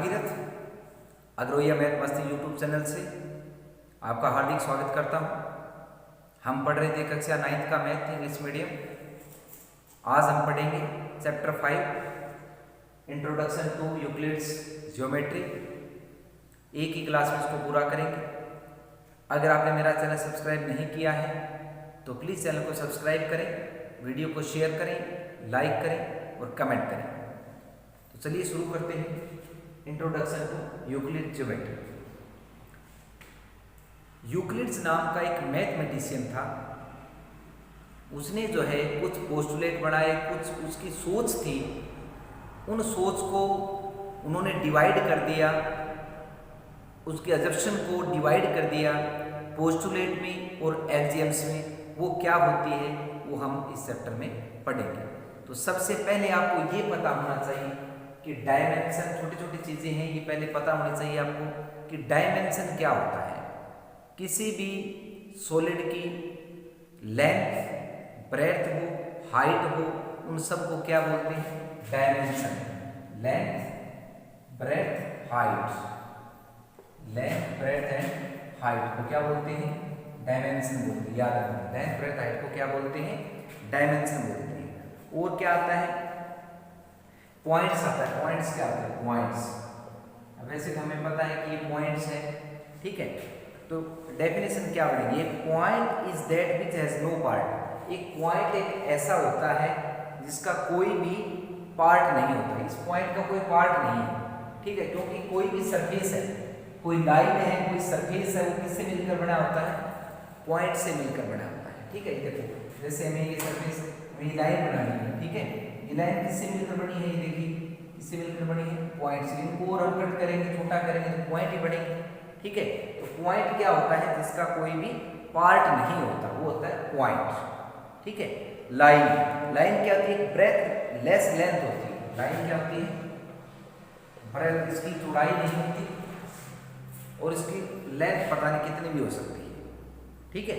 Bhagirath अग्रोया math मस्ती YouTube channel से आपका हार्दिक स्वागत करता हूँ। हम पढ़ रहे थे कक्षा 9th का मैथ इंग्लिश मीडियम। आज हम पढ़ेंगे chapter 5 introduction to Euclid's geometry. एक ही क्लास में इसको पूरा करेंगे। अगर आपने मेरा चैनल सब्सक्राइब नहीं किया है तो प्लीज़ चैनल को सब्सक्राइब करें, वीडियो को शेयर करें, लाइक करें और कमेंट करें। तो चलिए शुरू करते हैं introduction to Euclid geometry. Euclid's नाम का एक मैथमेटिशियन था। उसने जो है कुछ पोस्टुलेट बनाए, कुछ उसकी सोच थी। उन सोच को उन्होंने डिवाइड कर दिया, उसके अजम्पशन को डिवाइड कर दिया पोस्टुलेट में और एक्सियम्स में। वो क्या होती है वो हम इस चैप्टर में पढ़ेंगे। तो सबसे पहले आपको ये पता होना चाहिए कि डायमेंशन, छोटी छोटी चीज़ें हैं, ये पहले पता होनी चाहिए आपको कि डायमेंशन क्या होता है। किसी भी सॉलिड की लेंथ, ब्रेड्थ हो, हाइट हो, उन सब को क्या बोलते हैं? Dimension. Length, breadth, height. Length, breadth and height को क्या बोलते हैं? डायमेंशन बोलते हैं। याद रखना, लेंथ, ब्रेड्थ, हाइट को क्या बोलते हैं? डायमेंशन बोलते हैं। और क्या आता है? पॉइंट्स आता है। पॉइंट्स क्या होते हैं? पॉइंट्स। अब वैसे तो हमें पता है कि ये पॉइंट्स है, ठीक है। तो डेफिनेशन क्या बनेगी? एक point is that which has no part. एक पॉइंट एक ऐसा होता है जिसका कोई भी पार्ट नहीं होता। इस पॉइंट का कोई पार्ट नहीं है, ठीक है, क्योंकि कोई भी सरफेस है, कोई लाइन है, कोई सरफेस है, वो किससे मिलकर बना होता है? पॉइंट से मिलकर बना होता है, ठीक है। देखो जैसे हमें ये सरफेस, हमें लाइन बनानी है, ठीक है। ये लाइन किससे मिलकर बनी है? ये देखिए किससे मिलकर बनी है? पॉइंट से। इनको और हम कट करेंगे, छोटा करेंगे तो पॉइंट ही बनेंगे, ठीक है। तो पॉइंट क्या होता है? जिसका कोई भी पार्ट नहीं होता, वो होता है पॉइंट, ठीक है। लाइन, लाइन क्या होती है? ब्रेथ लेस लेंथ होती है। लाइन क्या होती है? ब्रेथ, इसकी चौड़ाई नहीं होती और इसकी लेंथ पता नहीं कितनी भी हो सकती है, ठीक है।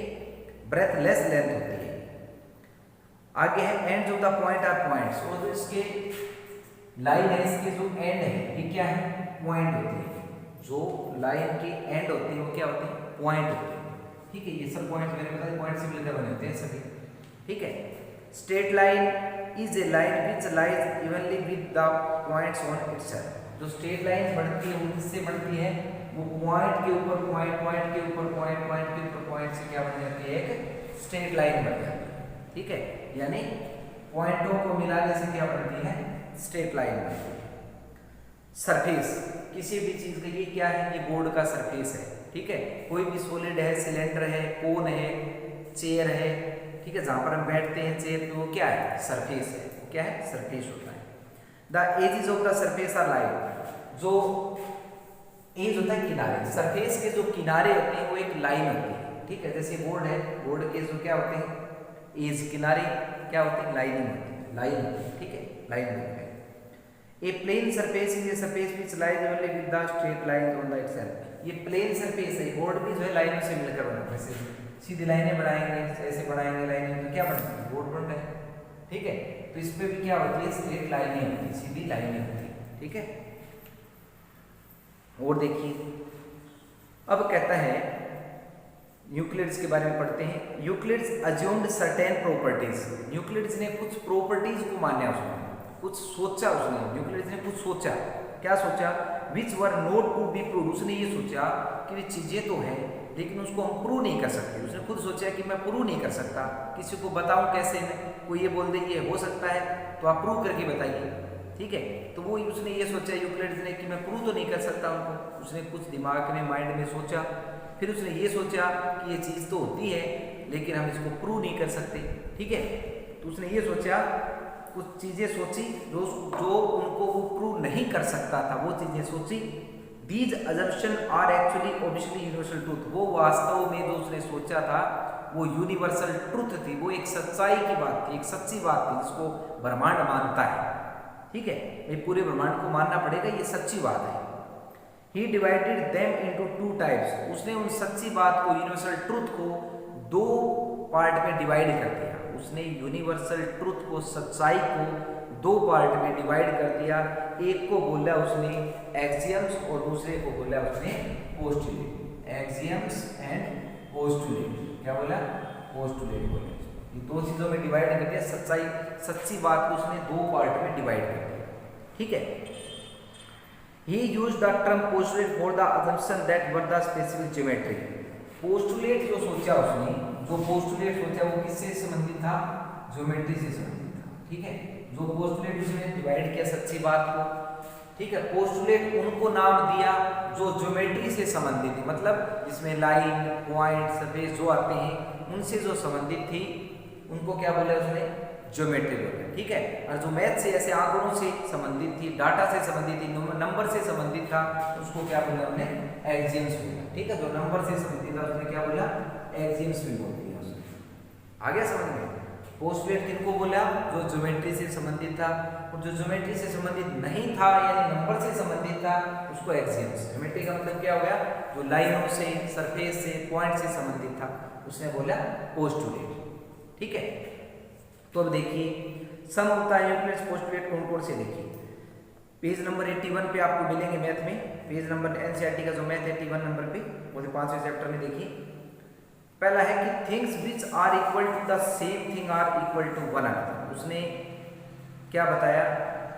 ब्रेथ लेस लेंथ होती है। आगे है end of the point are points. और जो इसके लाइन है, इसके जो एंड है, ये क्या है? पॉइंट होते हैं। जो लाइन के एंड होते हैं वो क्या होते हैं? पॉइंट होते हैं, ठीक है। ये सब पॉइंट्स मैंने बताया पॉइंट से मिलकर बने होते हैं सभी, ठीक है। Straight line is a line which lies evenly with the points on itself. जो स्ट्रेट लाइन बढ़ती है वो किससे बढ़ती है? वो पॉइंट के ऊपर पॉइंट, पॉइंट के ऊपर पॉइंट, पॉइंट के ऊपर पॉइंट से क्या बन जाती है? एक स्ट्रेट लाइन बन जाती है, ठीक है। यानी पॉइंटों को मिलाने से क्या बनती है? स्ट्रेट लाइन बनती है। सरफेस किसी भी चीज का, ये क्या है? ये बोर्ड का सरफेस है, ठीक है। कोई भी सॉलिड है, सिलेंडर है, कोन है, चेयर है, ठीक है, जहां पर हम बैठते हैं चेयर पे, वो क्या है? सरफेस है। वो क्या है? सरफेस होता है। The edges of the surface are line. जो एज होता है किनारे, सरफेस के जो किनारे होते हैं वो एक लाइन होती है, ठीक है। जैसे बोर्ड है, बोर्ड के जो क्या होते हैं? एज, किनारे क्या होते हैं? लाइनिंग होती है, लाइन होती है, ठीक है, लाइन होती है। A plane surface is a surface which lies only with the straight lines on the itself. ये प्लेन सरफेस है, बोर्ड भी जो है लाइनों से मिलकर बना है। जैसे सीधी लाइनें बनाएंगे, ऐसे बनाएंगे लाइनें, तो क्या बनता है? बोर्ड बन रहा है, ठीक है। तो इस पे भी क्या होती है? स्ट्रेट लाइनें होती है, सीधी लाइनें होती है, ठीक है। और देखिए अब कहता है यूक्लिड्स के बारे में पढ़ते हैं। Euclid's assumed certain properties. Euclid's ने कुछ प्रॉपर्टीज को माना, उसने कुछ सोचा, उसने यूक्लिड्स ने कुछ सोचा। क्या सोचा? Which were not to be prove. उसने ये सोचा कि वे चीजें तो हैं लेकिन उसको हम प्रूव नहीं कर सकते। उसने खुद सोचा कि मैं प्रूव नहीं कर सकता, किसी को बताऊं कैसे मैं? कोई ये बोल दे ये हो सकता है तो आप प्रूव करके बताइए, ठीक है। तो वो उसने ये सोचा यूक्लिड्स ने कि मैं प्रूव तो नहीं कर सकता उनको। उसने कुछ दिमाग में, माइंड में सोचा। फिर उसने ये सोचा कि ये चीज़ तो होती है लेकिन हम इसको प्रूव नहीं कर सकते, ठीक है। तो उसने ये सोचा, कुछ चीज़ें सोची जो उनको वो प्रूव नहीं कर सकता था, वो चीज़ें सोची। These assumption are actually obviously universal truth. वो वास्तव में जो उसने सोचा था वो यूनिवर्सल ट्रूथ थी, वो एक सच्चाई की बात थी, एक सच्ची बात थी जिसको ब्रह्मांड मानता है, ठीक है। ये पूरे ब्रह्मांड को मानना पड़ेगा, ये सच्ची बात है। He divided them into two types. उसने उन सच्ची बात को, यूनिवर्सल ट्रूथ को, दो पार्ट में डिवाइड कर दिया। उसने यूनिवर्सल ट्रूथ को, सच्चाई को दो पार्ट में डिवाइड कर दिया, एक को बोला उसने एक्सियम्स और दूसरे को बोला उसने पोस्टुलेट। एक्सियम्स एंड पोस्टुलेट, क्या बोला? पोस्टुलेट बोले। ये दो चीजों में डिवाइड कर दिया, सच्ची बात को उसने दो पार्ट में डिवाइड कर दिया, ठीक है। He used the term postulate for the assumption that were the specific geometry. Postulate जो सोचा उसने, जो पोस्टुलेट सोचा वो किससे संबंधित था? ज्योमेट्री से संबंधित था, ठीक है। जो पोस्टुलेट उसने डिवाइड किया सच्ची बात को, ठीक है। पोस्टुलेट उनको नाम दिया जो ज्योमेट्री से संबंधित थी, मतलब जिसमें लाइन, पॉइंट, सरफेस जो आते हैं उनसे जो संबंधित थी उनको क्या बोला उसने? ज्योमेट्री बोला, ठीक है। और जो मैथ से ऐसे आंकड़ों से संबंधित थी, डाटा से संबंधित थी, नंबर से संबंधित था, उसको क्या बोला हमने? एक्सियम्स बोला, ठीक है। जो नंबर से संबंधित था उसने क्या बोला? एक्सियम्स भी बोल दिया उसने। आ गया समझ में? पोस्टुलेट किनको बोला? जो ज्योमेट्री से संबंधित था, और जो ज्योमेट्री से संबंधित नहीं था यानी नंबर से संबंधित था उसको एक्सियम्स। ज्योमेट्री का मतलब क्या हो गया? जो लाइनों से, सरफेस से, पॉइंट से संबंधित था उसने बोला पोस्टुलेट, ठीक है। तो अब देखिए सम होता है यूक्लिड्स पोस्टुलेट कौन कौन से, देखिए पेज नंबर 81 पे आपको मिलेंगे मैथ में, पेज नंबर एनसीईआरटी का जो मैथ है 81 नंबर पे, वो 5वें चैप्टर में देखिए। पहला है कि things which are equal to the same thing are equal to one another. उसने क्या बताया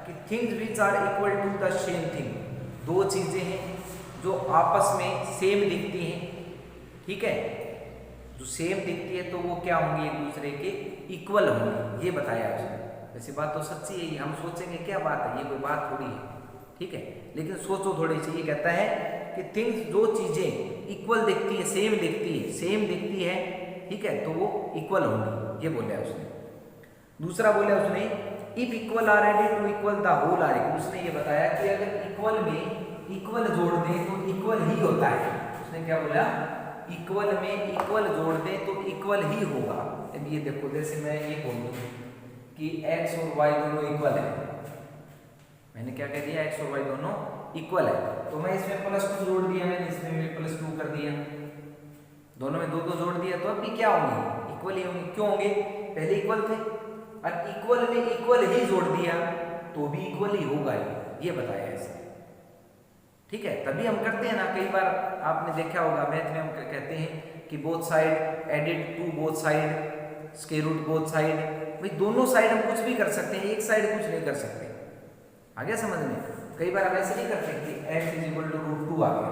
कि things which are equal to the same thing, दो चीजें हैं जो आपस में सेम दिखती हैं, ठीक है। जो सेम दिखती है तो वो क्या होंगी? एक दूसरे के इक्वल होंगी, ये बताया उसने। वैसे बात तो सच्ची है, हम सोचेंगे क्या बात है, ये कोई बात थोड़ी है, ठीक है। लेकिन सोचो थोड़ी सी, ये कहता है कि थिंग्स, जो चीजें इक्वल दिखती है, सेम दिखती है, ठीक है, तो वो इक्वल होंगी, ये बोला उसने। दूसरा बोला उसने if equal are added to equal the whole are equal. उसने ये बताया कि अगर इक्वल में इक्वल जोड़ दें तो इक्वल ही होता है। उसने क्या बोला? इक्वल में इक्वल जोड़ दें तो इक्वल ही होगा। अब ये देखो, जैसे मैं ये बोल दूं कि x और y दोनों इक्वल है, मैंने क्या कह दिया? x और y दोनों इक्वल है, तो मैं इसमें +2 जोड़ दिया, मैंने इसमें भी +2 कर दिया, दोनों में 2 जोड़ दिया, तो अब भी क्या होंगे? इक्वल ही होंगे। क्यों होंगे? पहले इक्वल थे, और इक्वल में इक्वल ही जोड़ दिया तो भी इक्वल ही होगा, ये बताया ऐसे, ठीक है। तभी हम करते हैं ना, कई बार आपने देखा होगा मैथ में हम कहते हैं कि both side added to both side square root both side. भाई दोनों साइड हम कुछ भी कर सकते हैं, एक साइड कुछ नहीं कर सकते। आ गया समझ में? कई बार हम ऐसे नहीं करते कि x = √2 आ गया,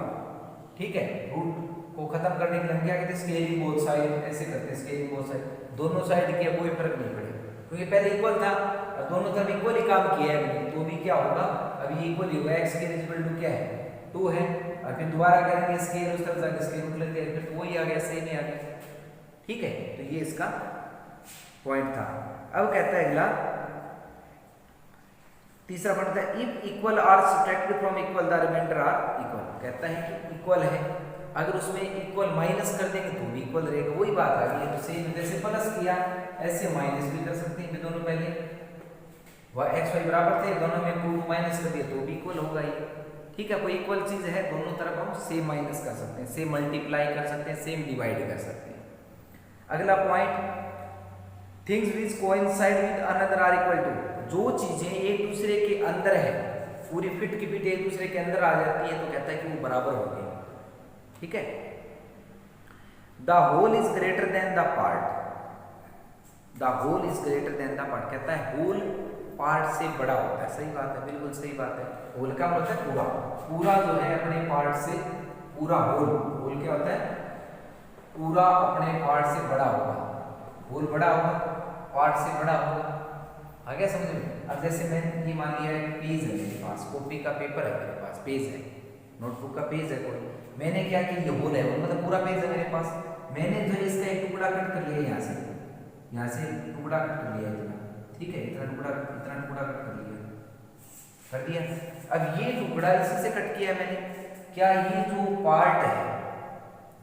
ठीक है। रूट को खत्म करने के लिए हम क्या कहते हैं? स्क्वायरिंग बोथ साइड, ऐसे करते हैं स्क्वायरिंग बोथ साइड। दोनों साइड किया कोई फर्क नहीं पड़ेगा, क्योंकि पहले इक्वल था और दोनों तरफ इक्वल ही काम किया है, तो भी क्या होगा? अभी इक्वल ही होगा। x = क्या है? 2 है, और फिर दोबारा करेंगे स्क्वायर, उस तरफ जाकर स्क्वायर रूट लग गया, फिर तो वही आ गया, सेम ही आ गया, ठीक है। तो ये इसका पॉइंट था। अब कहता है अगला, तीसरा पॉइंट था if equal are subtracted from equal the remainder are equal. कहता है कि इक्वल है, अगर उसमें इक्वल माइनस कर देंगे तो भी इक्वल रहेगा। वही बात आ गई है, तो सेम जैसे प्लस किया ऐसे माइनस भी कर सकते हैं, दोनों पहले x y बराबर थे, दोनों में 2 माइनस कर दिया तो भी इक्वल होगा ही, ठीक है। कोई इक्वल चीज है, दोनों तरफ हम सेम माइनस कर सकते हैं, सेम मल्टीप्लाई कर सकते हैं, सेम डिवाइड कर सकते हैं। अगला point things which coincide with another are equal to. जो चीजें एक दूसरे के अंदर है, पूरी फिट की फिट एक दूसरे के अंदर आ जाती है, तो कहता है कि वो बराबर होगी, ठीक है। The whole is greater than the part, the whole is greater than the part. कहता है होल पार्ट से बड़ा होता है। सही बात है, बिल्कुल सही बात है। होल का मतलब है पूरा, पूरा जो है अपने पार्ट से, पूरा होल, होल क्या होता है? पूरा अपने पार्ट से बड़ा होगा, होल बड़ा होगा, पार्ट से बड़ा होगा। आ गया समझ में? अब जैसे मैं ये मान लिया है पेज है मेरे पास, कॉपी का पेपर है मेरे पास, पेज है, नोटबुक का पेज है कोई, मैंने क्या किया? ये होल है, मतलब पूरा पेज है मेरे पास, मैंने जो इसका एक टुकड़ा कट कर लिया, यहाँ से टुकड़ा कट कर लिया इतना, ठीक है, इतना टुकड़ा कट कर दिया। अब ये टुकड़ा इसी से कट किया मैंने, क्या ये जो पार्ट है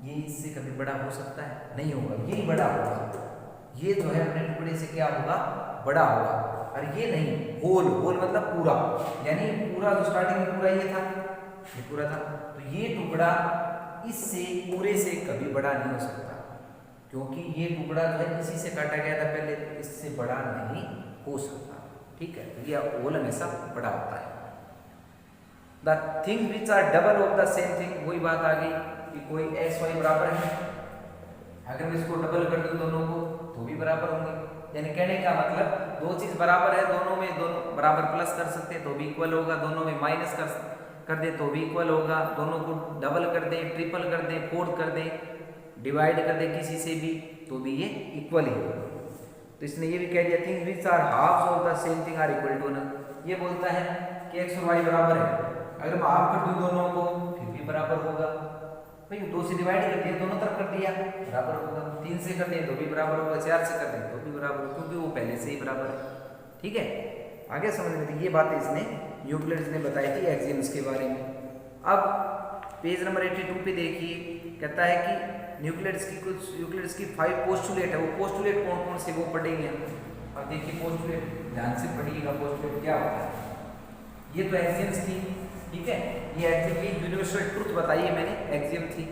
ये इससे कभी बड़ा हो सकता है? नहीं होगा, ये बड़ा होगा। ये जो है अपने टुकड़े से क्या होगा? बड़ा होगा। और ये नहीं, होल, होल मतलब पूरा, यानी पूरा जो स्टार्टिंग में पूरा ये था, ये पूरा था, तो ये टुकड़ा इससे पूरे से कभी बड़ा नहीं हो सकता, क्योंकि ये टुकड़ा जो है इसी से काटा गया था पहले, इससे बड़ा नहीं हो सकता। ठीक है, तो ये होल हमेशा बड़ा होता है। The things which are double of the same thing, वही बात आ गई कि कोई एक्स वाई बराबर है, अगर मैं इसको डबल कर दूं दोनों को तो भी बराबर होंगे। यानी कहने का मतलब दो चीज बराबर है, दोनों में दोनों बराबर प्लस कर सकते हैं तो भी इक्वल होगा, दोनों में माइनस कर दे तो भी इक्वल होगा, दोनों को डबल कर दे, ट्रिपल कर दे, फोर्थ कर दे, डिवाइड कर दे किसी से भी तो भी ये इक्वल ही होगा। तो इसने ये भी कह दिया things which are halves of the same thing are equal to none. ये बोलता है कि एक्स और वाई बराबर है, अगर मैं हाफ कर दूं दोनों को फिर भी बराबर होगा। भाई 2 से डिवाइड कर दिया, दोनों तरफ कर दिया, बराबर होगा। 3 से कर दिया तो भी बराबर होगा, 4 से कर दिया तो भी बराबर होगा, क्योंकि वो पहले से ही बराबर है। ठीक है, आगे समझ में थी ये बात इसने यूक्लिड्स ने बताई थी एक्सियम्स के बारे में। अब पेज नंबर 82 पे देखिए, कहता है कि यूक्लिड्स की 5 पोस्टुलेट है। वो पोस्टुलेट कौन कौन से वो पढ़ेंगे। अब देखिए पोस्टुलेट ध्यान से पढ़िएगा, पोस्टुलेट क्या होता है। ये तो एक्सियम्स थी, ठीक है, ये एक्सियम यूनिवर्सल ट्रुथ बताई है मैंने, एक्सियम थी।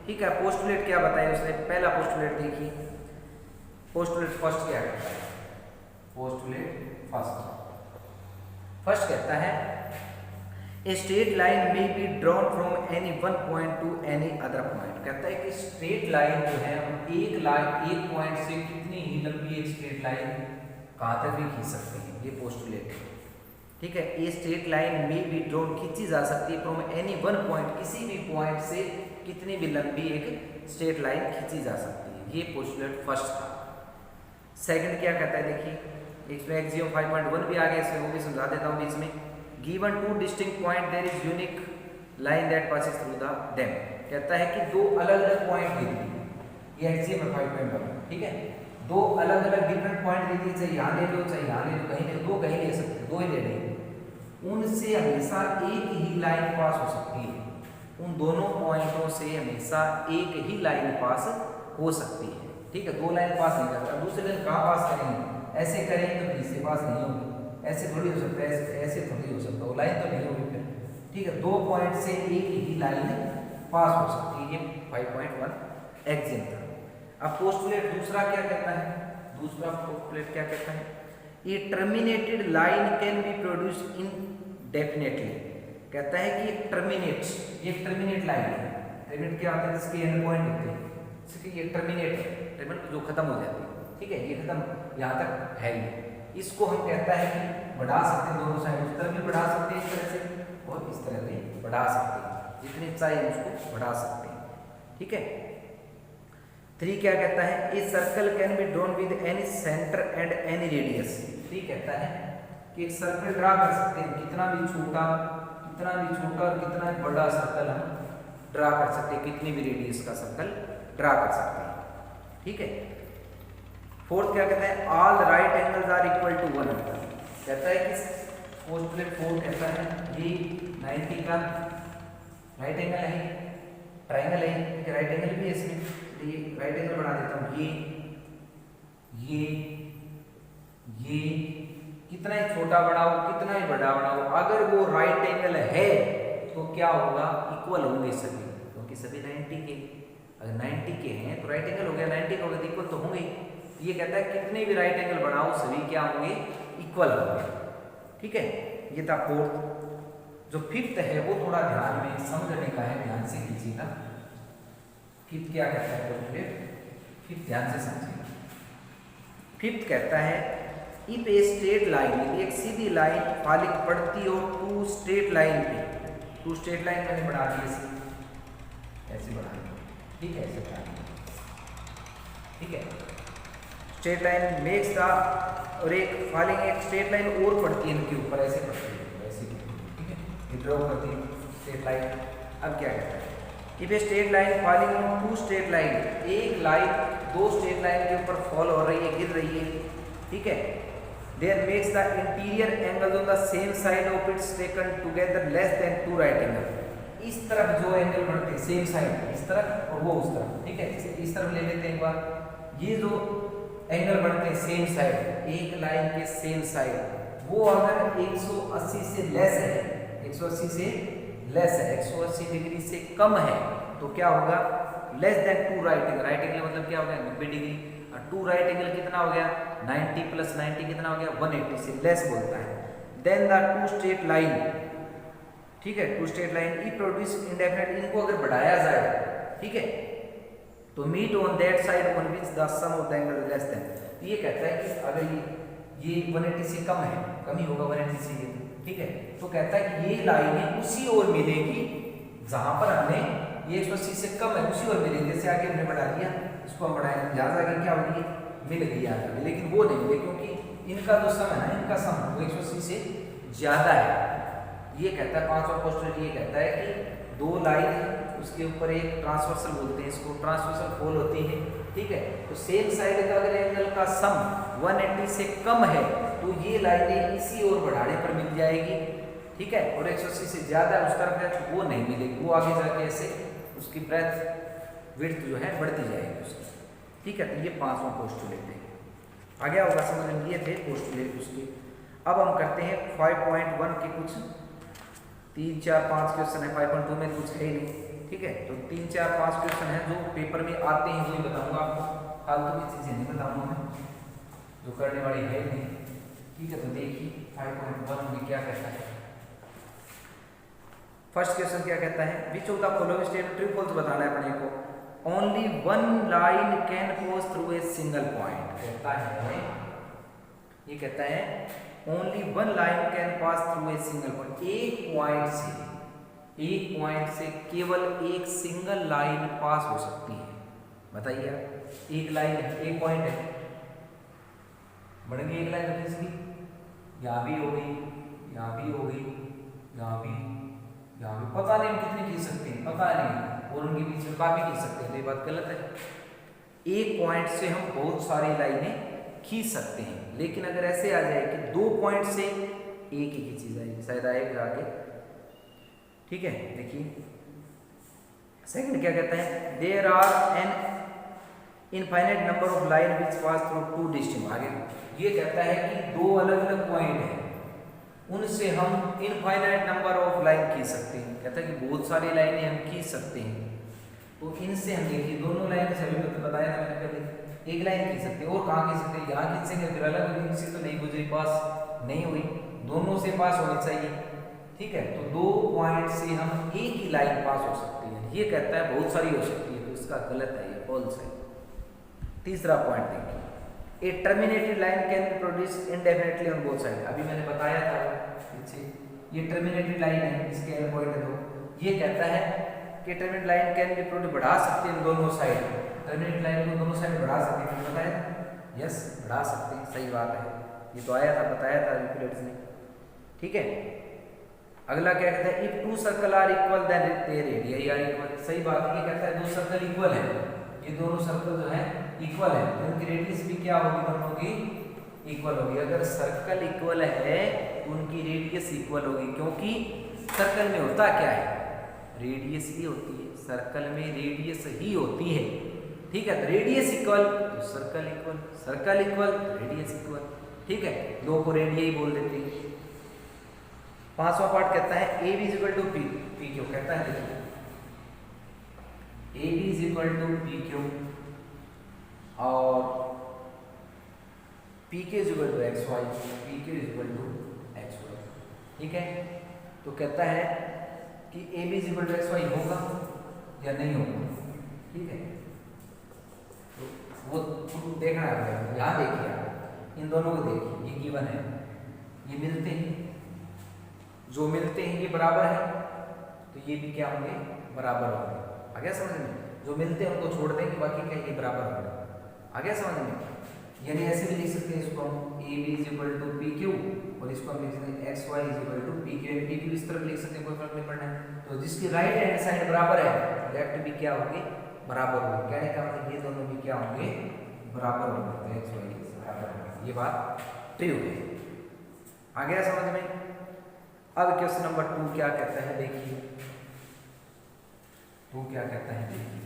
ठीक है, पोस्टुलेट क्या बताया उसने, पहला पोस्टुलेट देखिए, पोस्टुलेट फर्स्ट क्या कहता है। पोस्टुलेट फर्स्ट कहता है ए स्ट्रेट लाइन में be drawn from any one point two any other point. कहता है कि स्ट्रेट लाइन जो है हम एक पॉइंट से कितनी ही लंबी एक स्ट्रेट लाइन कहाँ तक भी खींच सकते हैं, ये पोस्टुलेट है। ठीक है, ए स्ट्रेट लाइन में बी ड्रॉन खींची जा सकती है फ्रॉम एनी वन पॉइंट, किसी भी पॉइंट से कितनी भी लंबी एक स्ट्रेट लाइन खींची जा सकती है, ये पोस्टुलेट फर्स्ट था। सेकंड क्या कहता है देखिए, इसमें एक्सियम 5.1 भी आ गया, इसमें वो भी समझा देता हूँ बीच में। Given two distinct point there is unique line that passes through the them. कहता है कि दो अलग अलग पॉइंट दे दिए, ये एक्सियम 5.1, ठीक है, दो अलग अलग डिफरेंट पॉइंट दे दिए, चाहे यहाँ ले लो चाहे यहाँ ले लो, कहीं ले दो कहीं ले सकते, दो ही ले लेंगे, उनसे हमेशा एक ही लाइन पास हो सकती है, उन दोनों पॉइंटों से हमेशा एक ही लाइन पास हो सकती है। ठीक है, दो लाइन पास नहीं करता, दूसरी लाइन कहाँ पास करेंगे, ऐसे करेंगे तो तीसरे पास नहीं होगी, ऐसे थोड़ी हो सकता है, ऐसे थोड़ी हो सकता, वो लाइन तो नहीं होगी फिर। ठीक है, दो पॉइंट से एक ही लाइन पास हो सकती है, ये 5.1 एक्सियम था। अब पोस्टुलेट दूसरा क्या कहता है, दूसरा पोस्टुलेट क्या कहता है, ये terminated line can be produce indefinitely. कहता है कि ये टर्मिनेट लाइन है, टर्मिनेट क्या होता है, इसके एंड पॉइंट होते हैं, इसके ये टर्मिनेट है, टर्मिनेट जो खत्म हो जाती है। ठीक है, ये खत्म यहाँ तक है ही, इसको हम कहता है कि बढ़ा सकते हैं, दोनों साइड उस तरफ भी बढ़ा सकते हैं इस तरह से और इस तरह भी बढ़ा सकते हैं, जितनी चाहिए उसको बढ़ा सकते हैं। ठीक है, 3 क्या कहता है, a circle can be drawn with any centre and any radius. 3 कहता है कि एक सर्कल ड्रा कर सकते हैं, कितना भी छोटा और कितना भी बड़ा सर्कल हम ड्रा कर सकते हैं, कितनी भी रेडियस का सर्कल ड्रा कर सकते हैं। ठीक है, 4th क्या कहता है, all right angles are equal to 1। कहता है कि पोस्टुलेट 4 कहता है ये 90 का राइट एंगल है, ट्राइंगल है, राइट एंगल भी है इसमें, ये राइट एंगल बना देता हूँ, ये कितना ही छोटा बनाओ कितना ही बड़ा बनाओ, अगर वो राइट एंगल है तो क्या होगा, इक्वल होंगे सभी, क्योंकि सभी 90 के, अगर 90 के हैं तो राइट एंगल हो गया, 90 का होगा तो इक्वल तो होंगे। ये कहता है कितने भी राइट एंगल बनाओ सभी क्या होंगे, इक्वल होंगे। ठीक है, ये था 4th। जो 5th है वो थोड़ा ध्यान में समझने का है, ध्यान से कीजिएगा। 5th क्या कहता है, पोस्टुलेट 5th ध्यान से समझिएगा। 5th कहता है इफ ए स्ट्रेट लाइन, यदि एक सीधी लाइन फॉलिंग पड़ती हो टू स्ट्रेट लाइन पे, टू स्ट्रेट लाइन मैंने बढ़ा दी ऐसे बढ़ा दी, ठीक है, ऐसे बढ़ा दी। ठीक है, स्ट्रेट लाइन मेक्स द, और एक फॉलिंग एक स्ट्रेट लाइन और पड़ती है इनके ऊपर, ऐसे पड़ती है ऐसे, ठीक है, ये ड्रॉ करती है स्ट्रेट लाइन। अब क्या कहता है, if a straight line falling on two straight line, एक लाइन दो स्ट्रेट लाइन के ऊपर फॉल हो रही है, गिर रही है, ठीक है, there makes the interior angles on the same side of its taken together less than 2 right angle. इस तरफ जो एंगल बनते हैं सेम साइड, इस तरफ और वो उस तरफ, ठीक है, इस तरफ ले लेते हैं एक बार, ये जो एंगल बनते हैं सेम साइड, एक लाइन के सेम साइड, वो अगर 180 से लेस है, 180 से लेस है, 180 डिग्री से कम है, तो क्या होगा, less than 2 right angle. Right angle मतलब क्या हो गया, 90 डिग्री, और 2 राइट एंगल कितना हो गया, 90 प्लस 90 कितना हो गया 180 से लेस बोलता है। Then the two straight line, ठीक है, टू स्ट्रेट लाइन ई प्रोड्यूस इंडेफिनेट, इनको अगर बढ़ाया जाए, ठीक है, तो meet on that side on which the sum of the angle less than, ये कहता है कि अगर ये 180 से कम है, कम ही होगा 180 से, ये ठीक है, तो कहता है कि ये लाइनें उसी ओर मिलेगी जहां पर हमने ये 180 से कम है, उसी ओर मिलेगी। जैसे आगे हमने बढ़ा दिया, इसको हम बढ़ाएंगे, जहां आगे क्या होगी, मिल गई आगे, लेकिन वो नहीं मिले क्योंकि इनका जो सम है ना, इनका सम वो 180 से ज्यादा है। ये कहता है पांचवा पोस्टुलेट, ये कहता है कि दो लाइन है, उसके ऊपर एक ट्रांसवर्सल बोलते हैं इसको, ट्रांसवर्सल फोल होती है, ठीक है, तो सेम साइड का अगर एंगल का सम 180 से कम है तो ये लाइनें इसी ओर बढ़ाने पर मिल जाएगी, ठीक है, और 180 से ज्यादा उस तरफ है तो वो नहीं मिलेगी, वो आगे जाके ऐसे उसकी ब्रेथ विड्थ जो है बढ़ती जाएगी उसकी, ठीक है। तो ये पांचवा पोस्टुलेट है, आगे होगा समझ में, ये थे पोस्टुलेट उसके। अब हम करते हैं 5.1 के कुछ 3, 4, 5 क्वेश्चन है, 5.2 में कुछ है ही नहीं, ठीक है, तो 3, 4, 5 क्वेश्चन है जो पेपर में आते हैं वही बताऊंगा आपको, फालतू की चीजें नहीं बताऊंगा मैं जो करने वाली है नहीं, ठीक है। तो देखिए 5.1 में क्या कहता है। फर्स्ट क्वेश्चन क्या कहता है, which of the following statement true false बताना है अपने को। Only one line can pass through a single point, कहता है, ये कहता है only one line can pass through a single point, एक पॉइंट से केवल एक सिंगल लाइन पास हो सकती है। बताइए आप, एक लाइन है, एक पॉइंट है, बढ़ेंगे एक लाइन इसकी, यहाँ भी हो गई, यहाँ भी हो गई, यहाँ भी, यहाँ भी, पता नहीं हम कितनी खींच सकते हैं, पता नहीं, और उनके बीच में काफी खींच सकते हैं, ये बात गलत है। एक पॉइंट से हम बहुत सारी लाइनें खींच सकते हैं, लेकिन अगर ऐसे आ जाए कि 2 पॉइंट से एक ही खींची जाएगी, शायद आएगा आगे, ठीक है। देखिए सेकंड क्या कहता है, there are an infinite number of line which pass through two distinct, आगे ये कहता है कि दो अलग अलग पॉइंट हैं, उनसे हम इनफाइनाइट नंबर ऑफ लाइन खींच सकते हैं, कहता है कि बहुत सारी लाइनें हम खींच सकते हैं, तो इनसे हम देखिए दोनों लाइन से अभी तो बताया था मैंने पहले, एक लाइन खींच सकते हैं, और कहाँ खींच सकते हैं, यहाँ खींचेंगे फिर अलग अलग से तो नहीं गुजरी, पास नहीं हुई, दोनों से पास होनी चाहिए, ठीक है, तो 2 पॉइंट से हम एक ही लाइन पास हो सकती है, ये कहता है बहुत सारी हो सकती है, तो इसका गलत है, ये फॉल्स है। तीसरा पॉइंट देखिए, a terminated line can be produce indefinitely on both side, अभी मैंने बताया था पीछे, ये टर्मिनेटेड लाइन है, इसके एंड पॉइंट है, तो ये कहता है कि terminated line can be produce, बढ़ा सकते हैं दोनों साइड, टर्मिनेटेड लाइन को दोनों साइड बढ़ा सकते हैं, पता है, यस बढ़ा सकते हैं, सही बात है, ये तो आया था, बताया था यूक्लिड्स ने, ठीक है। अगला क्या कहता है, if two circle are equal then their radius are equal, सही बात है, ये कहता है दो सर्कल इक्वल है, ये दोनों सर्कल जो है इक्वल है, तो उनकी रेडियस भी क्या होगी, दोनों की इक्वल होगी। अगर सर्कल इक्वल है तो उनकी रेडियस इक्वल होगी, क्योंकि सर्कल में होता क्या है, रेडियस ही होती है, सर्कल में रेडियस ही होती है, ठीक है, तो रेडियस इक्वल तो सर्कल इक्वल, सर्कल इक्वल तो रेडियस इक्वल, ठीक है, दो को रेडियस ही बोल देते हैं। पांचवा पार्ट कहता है A B equal to P, P Q कहता है, देखिए A B is equal to P Q और P K is equal to X Y, P K is equal to X Y, ठीक है। तो कहता है कि A B is equal to X Y होगा या नहीं होगा, ठीक है, तो वो देखना है, यहाँ देखिए आप इन दोनों को देखिए, ये गिवन है, ये मिलते हैं, जो मिलते हैं ये बराबर है, तो ये भी क्या होंगे, बराबर होंगे, आ गया समझ में, जो मिलते हैं उनको छोड़ देंगे, बाकी क्या ये बराबर होंगे, आ गया समझ में। यानी ऐसे भी लिख सकते हैं इसको हम, A B is equal to P Q, और इसको हम लिख सकते हैं X Y is equal to P Q, P Q इस तरफ लिख सकते हैं, कोई फर्क नहीं पड़ना है, तो जिसकी राइट हैंड साइड बराबर है, लेफ्ट भी क्या होंगे, बराबर होंगे, कहने का मतलब ये दोनों भी क्या होंगे, बराबर होंगे, तो एक्स वाई बराबर होंगे, ये बात ट्रू है, आ गया समझ में। अब क्वेश्चन नंबर 2 क्या कहता है, देखिए 2 क्या कहता है, देखिए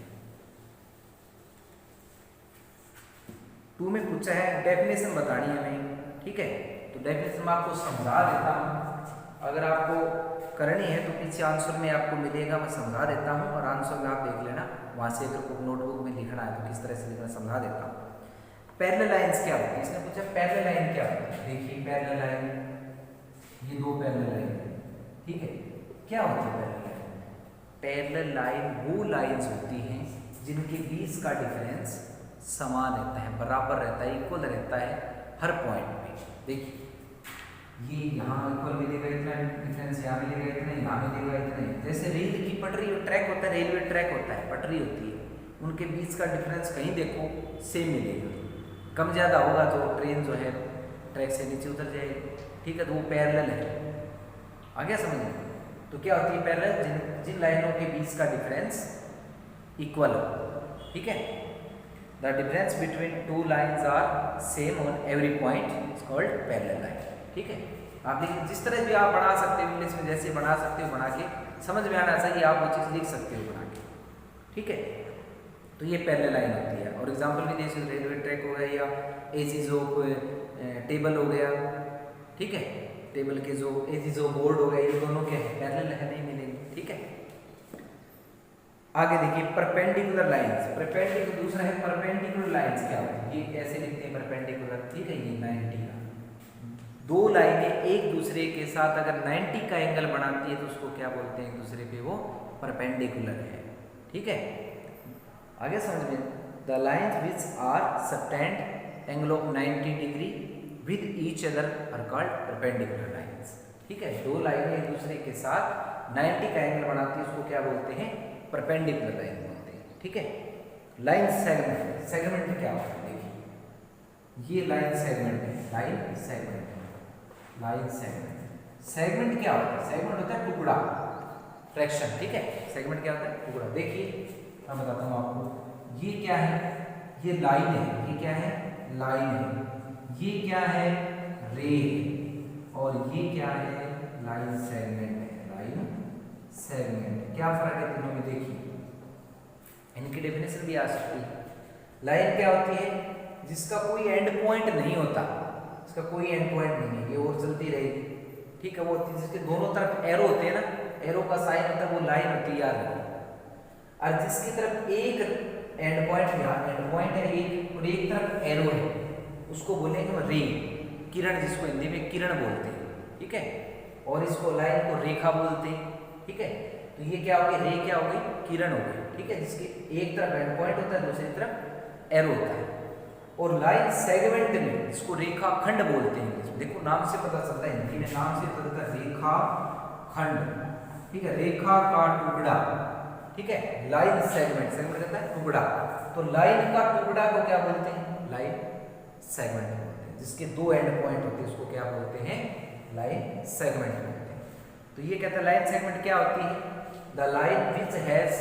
2 में पूछा है डेफिनेशन बतानी है हमें, ठीक है, तो डेफिनेशन मैं आपको समझा देता हूँ, अगर आपको करनी है तो पीछे आंसर में आपको मिलेगा, मैं समझा देता हूँ, और आंसर में आप देख लेना, वहाँ से अगर कोई नोटबुक में लिखना है तो किस तरह से लिखना समझा देता हूँ। पैरेलल लाइंस क्या होती है, इसने पूछा पैरेलल लाइन क्या होती है। देखिए पैरेलल लाइन, ये दो पैरेलल लाइन, ठीक है, क्या होती है पैरेलल लाइन? पैरेलल लाइन वो लाइंस होती हैं जिनके बीच का डिफरेंस समान रहता है, बराबर रहता है, इक्वल रहता है हर पॉइंट पे। देखिए ये यहाँ इक्वल मिलेगा इतना डिफरेंस, यहाँ मिलेगा इतना, यहाँ मिलेगा इतना। जैसे रेल की पटरी और ट्रैक होता है, रेलवे ट्रैक होता है, पटरी होती है, उनके बीच का डिफरेंस कहीं देखो सेम मिलेगा, कम ज़्यादा होगा तो ट्रेन जो है ट्रैक से नीचे उतर जाएगी, ठीक है, तो वो पैरेलल है। आ गया समझ में? तो क्या होती है पैरेलल? जिन लाइनों के बीच का डिफरेंस इक्वल हो, ठीक है। The difference between two lines are same on every point is called parallel line, ठीक है। आप देखिए जिस तरह भी आप बना सकते हो इंग्लिश में, जैसे बना सकते हो बना के, समझ में आना चाहिए, आप वो चीज़ लिख सकते हो बना के, ठीक है। तो ये पैरेलल लाइन होती है। और एग्जांपल भी जैसे रेलवे ट्रैक हो गया या एजीज ऑफ टेबल हो गया, ठीक है, टेबल के जो एजीज ऑफ बोर्ड हो गया, ये दोनों क्या है? पैरेलल है, नहीं मिलेंगे, ठीक है। आगे देखिए परपेंडिकुलर लाइंस, परपेंडिकुलर, दूसरा है परपेंडिकुलर लाइंस क्या होती है? ये ऐसे लिखते हैं परपेंडिकुलर, ठीक है, ये 90 का, दो लाइनें एक दूसरे के साथ अगर 90 का एंगल बनाती है तो उसको क्या बोलते हैं? एक दूसरे पे वो परपेंडिकुलर है, ठीक है। आगे समझ में, the lines which are subtend angle of 90 degree with each other are called perpendicular lines, ठीक है। दो लाइनें एक दूसरे के साथ 90 का एंगल बनाती है, उसको क्या बोलते हैं? परपेंडिकुलर लाइन बोलते हैं, ठीक है। लाइन सेगमेंट, सेगमेंट क्या होता है? देखिए ये लाइन सेगमेंट है, line segment, line segment. Segment क्या होता है? सेगमेंट होता है टुकड़ा, फ्रैक्शन, ठीक है। सेगमेंट क्या होता है? टुकड़ा। देखिए मैं बताता हूँ आपको, ये क्या है? ये लाइन है, ये क्या है? लाइन है। ये क्या है? रे। और ये क्या है? लाइन सेगमेंट है, लाइन सेगमेंट। क्या फर्क है तीनों में? देखिए इनकी डेफिनेशन भी आ सकती है। लाइन क्या होती है? जिसका कोई एंड पॉइंट नहीं होता, इसका कोई एंड पॉइंट नहीं है, ये और चलती रहेगी, ठीक है। वो होती है जिसके दोनों तरफ एरो होते हैं ना, एरो का साइन होता है, वो लाइन होती है, याद रखो। और जिसकी तरफ एक एंड पॉइंट, यहाँ एंड पॉइंट है एक, और एक तरफ एरो है, उसको बोलेंगे रे, किरण, जिसको हिंदी में किरण बोलते हैं, ठीक है। और इसको लाइन को रेखा बोलते हैं, ठीक है। तो ये क्या हो गई? रे क्या हो गई? किरण हो गई, ठीक है, जिसके एक तरफ एंड पॉइंट होता है, दूसरी तरफ एरो होता है। और लाइन सेगमेंट में इसको रेखा खंड बोलते हैं। देखो नाम से पता चलता है, हिंदी में नाम से पता चलता है रेखा खंड, ठीक है, रेखा का टुकड़ा, ठीक है। लाइन सेगमेंट, सेगमेंट कहता है टुकड़ा, तो लाइन का टुकड़ा को क्या बोलते हैं? लाइन सेगमेंट बोलते हैं। जिसके दो एंड पॉइंट होते हैं उसको क्या बोलते हैं? लाइन सेगमेंट बोलते हैं। तो ये कहता है लाइन सेगमेंट क्या होती है? The line which has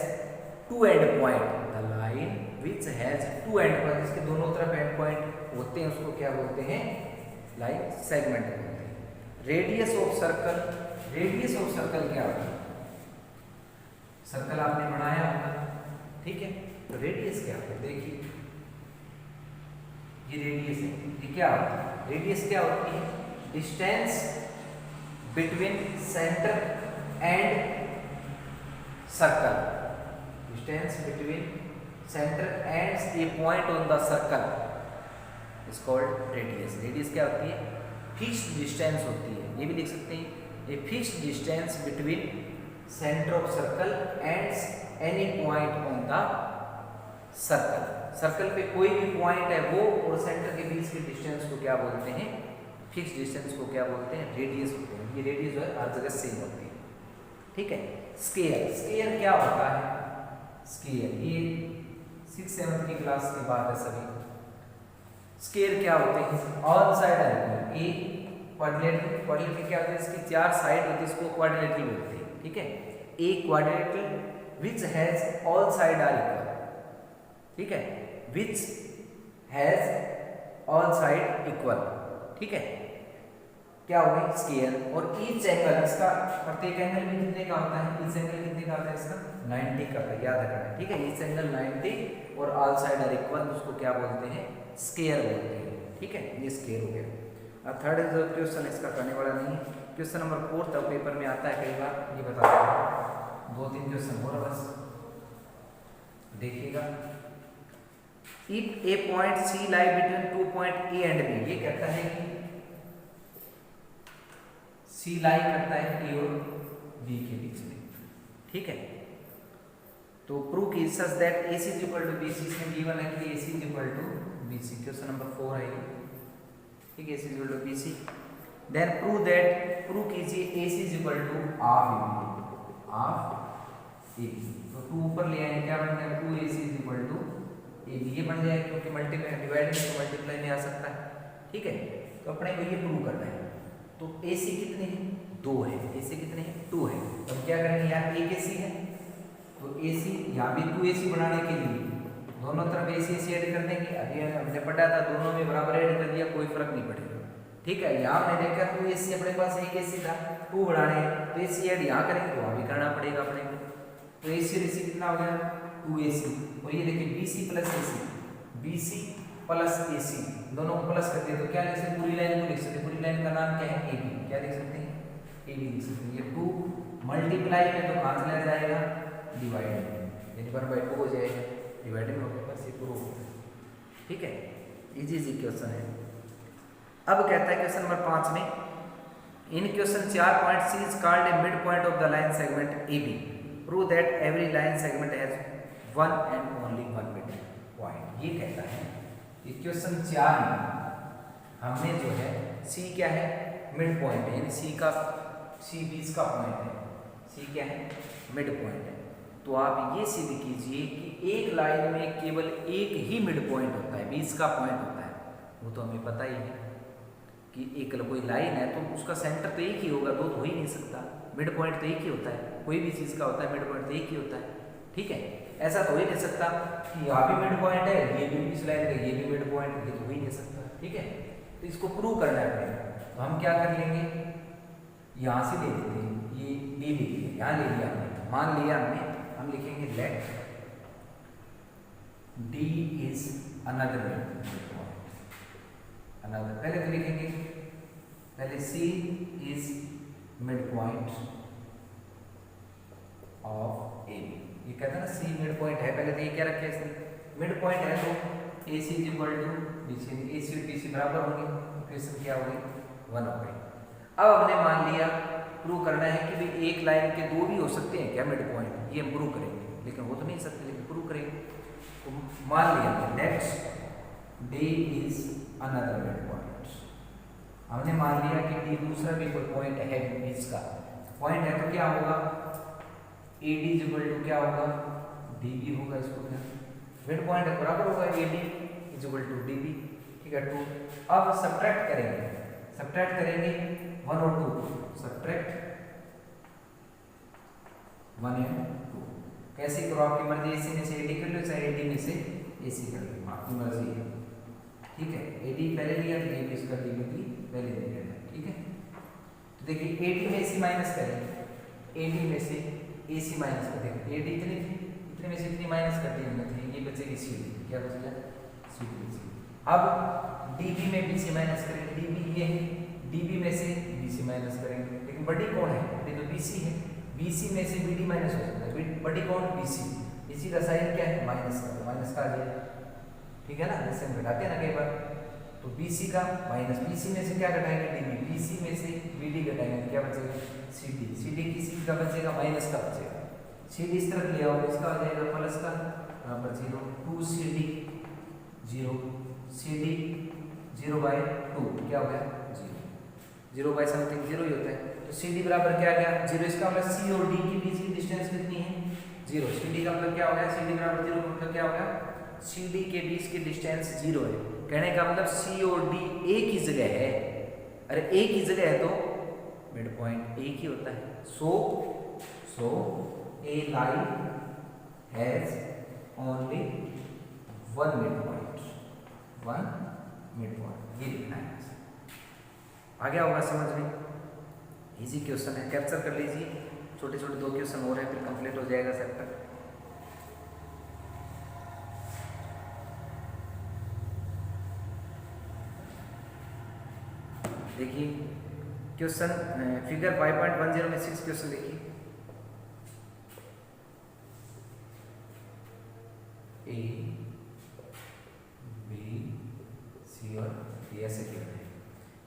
two end point, the line which has two end point, जिसके दोनों तरफ एंड पॉइंट होते हैं उसको क्या बोलते हैं? लाइन सेगमेंट बोलते हैं। Radius of circle, radius of circle क्या होता है? सर्कल आपने बनाया होगा, ठीक है, तो रेडियस क्या होता है? देखिए ये रेडियस है, ये क्या होता है? रेडियस क्या होती है? Distance between centre and circle, distance between centre and A point on the circle is called radius. Radius क्या होती है? फिक्स्ड डिस्टेंस होती है, ये भी लिख सकते हैं, a fixed distance between centre of circle and any point on the circle. Circle पे कोई भी पॉइंट है वो और सेंटर के बीच के डिस्टेंस को क्या बोलते हैं? फिक्स्ड डिस्टेंस को क्या बोलते हैं? रेडियस बोलते हैं। ये रेडियस जो है हर जगह सेम होती है, ठीक है। स्केयर, स्केयर क्या होता है? स्केयर ये 6th-7th की क्लास के बाद है सभी। स्केयर क्या होते हैं? ऑल साइड है, ए क्वाड्रिलेटरल, क्वाड्रिलेटरल क्या होता है? इसकी चार साइड होती है, इसको क्वाड्रिलेटरल बोलते हैं, ठीक है। A quadrilateral which has all side are equal, ठीक है, which has all side equal, ठीक है, क्या हो गई? स्केयर। और ईच एंगल, इसका प्रत्येक एंगल में कितने का होता है? ईच एंगल कितने का होता है? इसका 90 का, याद रखना है, ठीक है। ईच एंगल 90 और ऑल साइड आर इक्वल, उसको क्या बोलते हैं? स्केयर बोलते हैं, ठीक है। ये स्केयर हो गया। अब थर्ड जो क्वेश्चन इसका करने वाला नहीं, क्वेश्चन नंबर 4 तब पेपर में आता है कई बार, ये बता दें, 2-3 क्वेश्चन और बस देखिएगा। If a point C lie between 2 point A and B, ये कहता है कि सी लाई करता है ए और बी के बीच में, ठीक है। तो प्रूव की such that AC is equal to BC, इसमें गिवन है कि AC is equal to BC, question number 4 है ये, ठीक है। AC is equal to BC, then prove कीजिए AC is equal to of AB। तो 2 ऊपर ले आए, क्या बन गया 2AC is equal to AB, ये बन जाएगा क्योंकि मल्टीप्लाई डिवाइडिंग तो मल्टीप्लाई में आ सकता है, ठीक है। तो अपने को ये प्रूव करना है। तो AC कितने हैं 2 है, AC कितने हैं 2 है। तो क्या करेंगे, यहाँ एक AC है तो AC यहाँ भी 2AC बनाने के लिए दोनों तरफ AC ऐड कर देंगे। अभी हमने पढ़ा था दोनों में बराबर ऐड कर दिया, कोई फर्क नहीं पड़ेगा, ठीक है। यहाँ हमने देखा 2AC अपने पास एक AC था, 2 बढ़ाने तो AC ऐड यहाँ करेंगे तो वहाँ भी करना पड़ेगा अपने को। तो AC और AC कितना हो गया 2AC, और ये देखिए BC प्लस AC दोनों को प्लस कर दिया तो क्या लिख सकते, पूरी लाइन को लिख सकते, पूरी लाइन का नाम क्या है AB, क्या लिख सकते हैं AB लिख सकते हैं। ये 2 मल्टीप्लाई में तो कहाँ चला जाएगा डिवाइड में, यानी 1/2 हो जाएगा, डिवाइड में हो गया, बस ये प्रूव हो गया, ठीक है। इजी क्वेश्चन है। अब कहता है क्वेश्चन नंबर 5 में, in question 4 point C is called a mid point of the line segment AB, prove that every line segment has one and only one mid point. ये कहता है कि क्वेश्चन 4 में हमने जो है C क्या है मिड पॉइंट है, यानी C बीच का पॉइंट है, C क्या है मिड पॉइंट है। तो आप ये सिद्ध कीजिए कि एक लाइन में केवल एक ही मिड पॉइंट होता है, बीच का पॉइंट होता है, वो तो हमें पता ही है कि एक कोई लाइन है तो उसका सेंटर तो एक ही होगा, दो तो हो ही नहीं सकता, मिड पॉइंट तो एक ही होता है, कोई भी चीज़ का होता है मिड पॉइंट तो एक ही होता है, ठीक है। ऐसा तो हो ही नहीं सकता कि यहाँ भी मिड पॉइंट है, ये भी इस लाइन का ये भी मिड पॉइट, ये तो हो ही नहीं सकता, ठीक है। तो इसको प्रूव करना है, तो हम क्या कर लेंगे, यहाँ से ले लेते हैं, ये D ले लिया, यहाँ ले लिया हमने, मान लिया हमने, हम लिखेंगे let D is another mid point, another, पहले तो लिखेंगे पहले C is mid point of AB, ये कहते हैं ना C मिड पॉइंट है, पहले तो ये क्या रखे इसने मिड पॉइंट है, तो AC is equal to BC, AC और BC बराबर होंगे, इक्वेशन क्या होगी 1 हो गई। अब हमने मान लिया प्रूव करना है कि भाई एक लाइन के 2 भी हो सकते हैं क्या मिड पॉइंट, ये हम प्रूव करेंगे, लेकिन वो तो नहीं सकते, लेकिन प्रूव करेंगे। तो मान लिया let D is another mid point, हमने मान लिया कि D दूसरा भी कोई पॉइंट है बीच का पॉइंट है, तो क्या होगा AD इज इक्वल टू क्या होगा DB होगा, इसको क्या मिड पॉइंट है बराबर होगा AD is equal to DB, ठीक है 2। अब सब्ट्रैक्ट करेंगे 1 और 2, सब्ट्रैक्ट 1 एंड 2, कैसे करो आपकी मर्जी, AC में से AD कर लो, चाहे AD में से AC कर लो, आपकी मर्जी है, ठीक है। AD पहले लिया तो AB इसका DB पहले ले लेना, ठीक है। तो देखिए AD में AC माइनस करेंगे, AD में से AC माइनस कर देंगे, AD इतने में से इतनी माइनस कर दी हमने, तो ये बचेगी CD, क्या बचेगा CD बचेगी। अब DB में BC माइनस करेंगे, DB ये है, DB में से BC माइनस करेंगे, लेकिन बड़ी कौन है, बड़ी तो BC है, BC में से BD माइनस हो सकता है, बड़ी कौन BC का साइन क्या है माइनस का आ जाएगा, ठीक है ना, जैसे हम घटाते हैं ना कई बार, तो BC का माइनस, BC में से क्या घटाएंगे DB, BC में से BD घटाएंगे, क्या बचेगा CD किसी का बचेगा माइनस का बचेगा, CD इस तरफ लिया हो इसका आ जाएगा प्लस का बराबर 0, 2CD 0, CD 0/2 क्या हो गया 0/समथिंग 0 ही होता है, तो CD बराबर क्या आ गया 0, इसका मतलब C और D के बीच की डिस्टेंस कितनी है 0, CD का मतलब क्या हो गया CD बराबर 0 मतलब क्या हो गया CD के बीच की डिस्टेंस 0 है, कहने का मतलब C और D एक ही जगह है, अरे एक ही जगह है तो मिड पॉइंट एक ही होता है, सो a line has only one midpoint, ये लिखना है, आ गया होगा समझ में, इजी क्वेश्चन है, कैप्चर कर लीजिए, छोटे छोटे 2 क्वेश्चन हो रहे हैं फिर कंप्लीट हो जाएगा चैप्टर। देखिए क्वेश्चन फिगर 5.10 में 6 क्वेश्चन देखिए, A ऐसे गिवन है।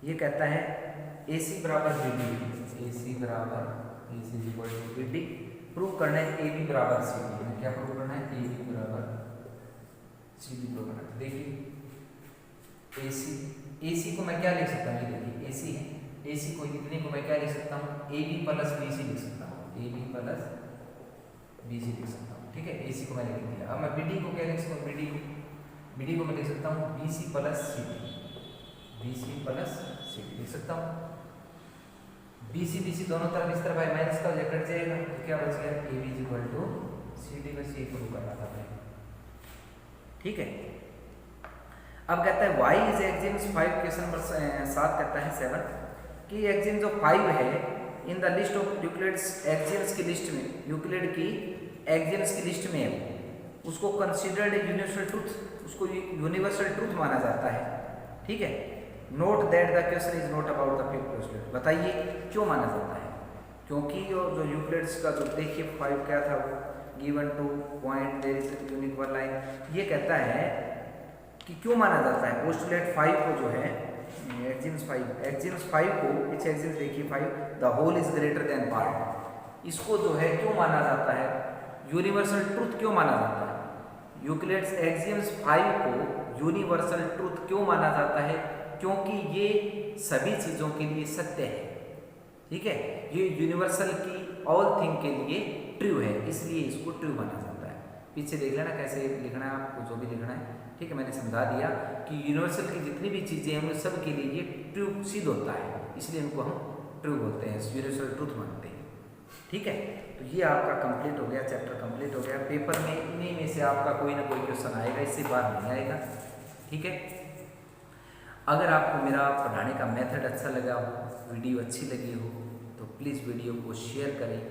ये कहता है AC बराबर BD, AC बराबर AC equal to BD, prove करना है AB बराबर CD। हमें क्या प्रूव करना है? AB बराबर CD प्रूव करना है। देखिए AC को मैं क्या लिख सकता हूँ? ये देखिए AC है, AC को इतने को मैं क्या लिख सकता हूँ? AB प्लस BC लिख सकता हूँ, AB प्लस BC लिख सकता हूँ। ठीक है, AC को मैंने लिख दिया। अब मैं BD को क्या लिख सकता हूँ? BD को मैं लिख सकता हूँ BC plus CD, BC plus CD लिख सकता हूँ। BC दोनों तरफ इस तरफ है, माइनस का कट जाएगा तो क्या बच गया? AB इक्वल टू CD में C प्रूव करना था अपने। ठीक है, अब कहता है y is axioms 5, question number 7 कहता है 7 कि एक्सिम जो 5 है in the list of Euclid's axioms की लिस्ट में, यूक्लिड की एक्सिम्स की लिस्ट में है वो, उसको कंसीडर्ड यूनिवर्सल ट्रूथ, उसको यूनिवर्सल ट्रूथ माना जाता है। ठीक है, note that the question is not about the fifth postulate. बताइए क्यों माना जाता है? क्योंकि जो यूक्लिड्स का जो देखिए 5 क्या था वो, given two point there is unique one line, ये कहता है कि क्यों माना जाता है पोस्टुलेट 5 को जो है एक्सिम्स 5 को, पीछे एक्सिम्स देखिए 5, the whole is greater than part, इसको जो है क्यों माना जाता है? यूनिवर्सल ट्रूथ क्यों माना जाता है? यूक्लिड्स एक्सिम्स 5 को यूनिवर्सल ट्रूथ क्यों माना जाता है? क्योंकि ये सभी चीज़ों के लिए सत्य है। ठीक है, ये यूनिवर्सल की ऑल थिंग के लिए ट्रू है, इसलिए इसको ट्रू माना जाता है। पीछे देख लेना कैसे लिखना है आपको, जो भी लिखना है। ठीक है, मैंने समझा दिया कि यूनिवर्सल की जितनी भी चीज़ें हैं उन सब के लिए ये ट्रू सिद्ध होता है, इसलिए इनको हम ट्रू बोलते हैं, यूनिवर्सल ट्रूथ मानते हैं। ठीक है, तो ये आपका कंप्लीट हो गया, चैप्टर कंप्लीट हो गया। पेपर में इन्हीं में से आपका कोई ना कोई क्वेश्चन आएगा, इससे बाहर नहीं आएगा। ठीक है, अगर आपको मेरा पढ़ाने का मेथड अच्छा लगा हो, वीडियो अच्छी लगी हो, तो प्लीज़ वीडियो को शेयर करें,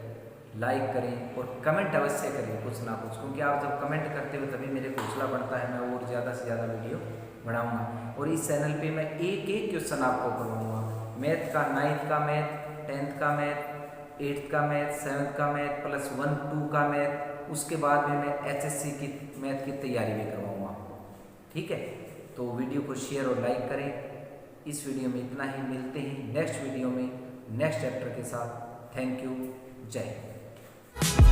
लाइक करें और कमेंट अवश्य करें कुछ ना कुछ, क्योंकि आप जब कमेंट करते हो तभी मेरे को हौसला बढ़ता है, मैं और ज़्यादा से ज़्यादा वीडियो बनाऊंगा। और इस चैनल पे मैं एक एक क्वेश्चन आपको करवाऊंगा, मैथ का, 9th का मैथ, 10th का मैथ, 8th का मैथ, 7th का मैथ, प्लस 1, 2 का मैथ, उसके बाद में मैं HSC की मैथ की तैयारी भी करवाऊँगा आपको। ठीक है, तो वीडियो को शेयर और लाइक करें। इस वीडियो में इतना ही, मिलते हैं नेक्स्ट वीडियो में नेक्स्ट चैप्टर के साथ। थैंक यू, जय हिंद।